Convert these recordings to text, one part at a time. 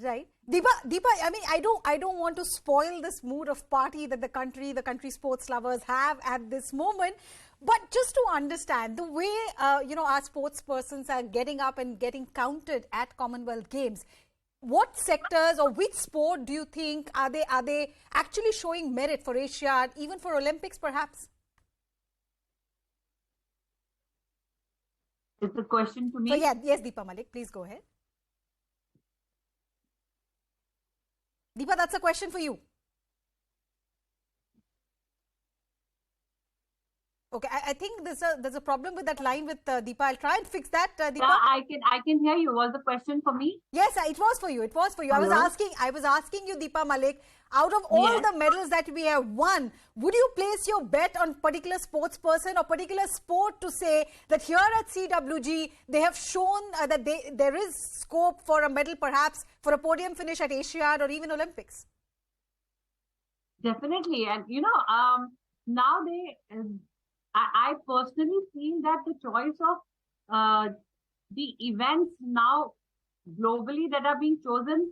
Right. Deepa, I mean, I don't want to spoil this mood of party that the country sports lovers have at this moment. But just to understand the way, our sports persons are getting up and getting counted at Commonwealth Games, what sectors or which sport do you think are they actually showing merit for Asia, even for Olympics perhaps? It's a question to me. So, yes, Deepa Malik, please go ahead. Deepa, that's a question for you. Okay, I think there's a problem with that line with Deepa. I'll try and fix that, Deepa. Yeah, I can hear you. Was the question for me? Yes, it was for you. It was for you. Hello? I was asking you, Deepa Malik, out of all the medals that we have won, would you place your bet on particular sports person or particular sport to say that here at CWG they have shown that there is scope for a medal, perhaps for a podium finish at Asiad or even Olympics? Definitely, and now I personally feel that the choice of the events now globally that are being chosen,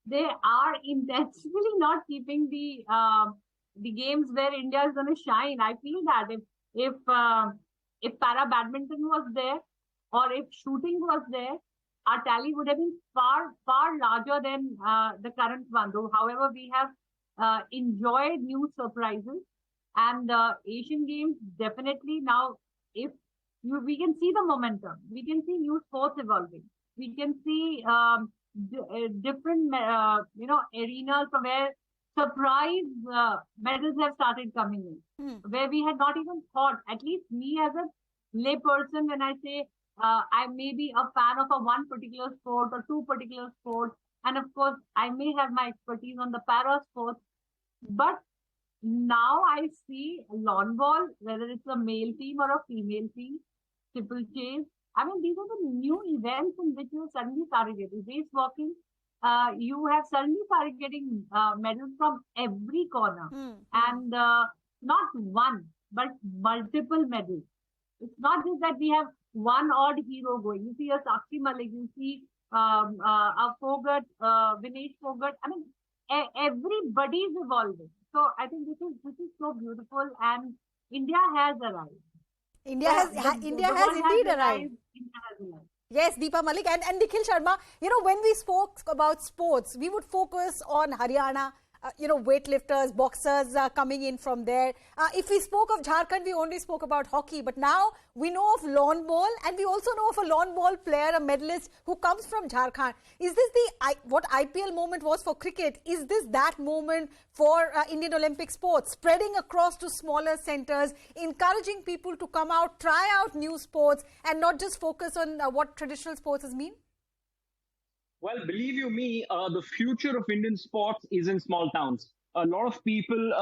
they are intentionally not keeping the games where India is going to shine. I feel that if para badminton was there or if shooting was there, our tally would have been far larger than the current one. Though, however, we have enjoyed new surprises. And Asian Games, definitely now, we can see the momentum, we can see new sports evolving, we can see different, arenas from where surprise medals have started coming in, where we had not even thought. At least me as a lay person, when I say I may be a fan of one particular sport or two particular sports, and of course, I may have my expertise on the para sports, but now I see lawn ball, whether it's a male team or a female team, triple chase. I mean, these are the new events in which you suddenly started getting race walking. You have suddenly started getting medals from every corner, and not one but multiple medals. It's not just that we have one odd hero going. You see a Sakshi Malik, you see a Fogart, Vinesh Fogart. I mean, everybody is evolving. So I think this is so beautiful, and India has arrived. India has indeed arrived. Yes, Deepa Malik and Nikhil Sharma. When we spoke about sports, we would focus on Haryana. Weightlifters, boxers coming in from there. If we spoke of Jharkhand, we only spoke about hockey. But now we know of lawn ball, and we also know of a lawn ball player, a medalist who comes from Jharkhand. Is this what IPL moment was for cricket? Is this that moment for Indian Olympic sports? Spreading across to smaller centers, encouraging people to come out, try out new sports, and not just focus on what traditional sports has been? Well, believe you me, the future of Indian sports is in small towns. A lot of people,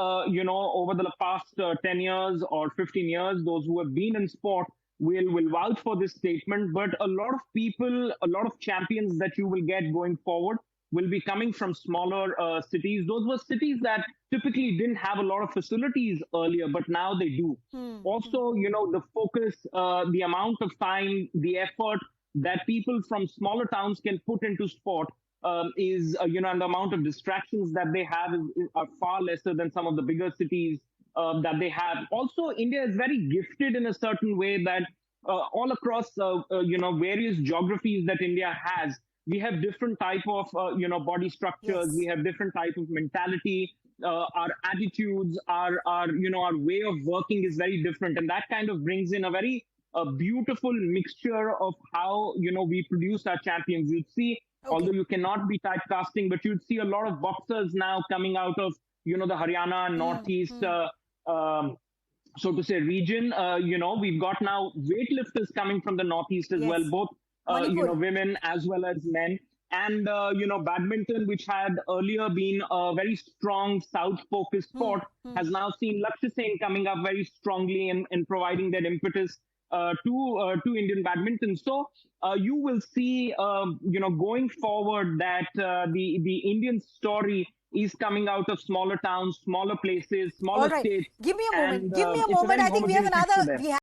over the past 10 years or 15 years, those who have been in sport will vouch for this statement. But a lot of people, a lot of champions that you will get going forward will be coming from smaller cities. Those were cities that typically didn't have a lot of facilities earlier, but now they do. Also, the focus, the amount of time, the effort that people from smaller towns can put into sport is, and the amount of distractions that they have are far lesser than some of the bigger cities that they have. Also, India is very gifted in a certain way that all across, various geographies that India has, we have different type of, body structures. Yes. We have different type of mentality. Our attitudes, our way of working is very different. And that kind of brings in a beautiful mixture of how, we produce our champions. You'd see, although you cannot be typecasting, but you'd see a lot of boxers now coming out of, the Haryana, Northeast, so to say, region. We've got now weightlifters coming from the Northeast as well, both, women as well as men. And, badminton, which had earlier been a very strong South-focused sport, has now seen Lakshya Sen coming up very strongly and providing that impetus to Indian badminton. So you will see, going forward that the Indian story is coming out of smaller towns, smaller places, smaller states. Give me a moment. I think we have another.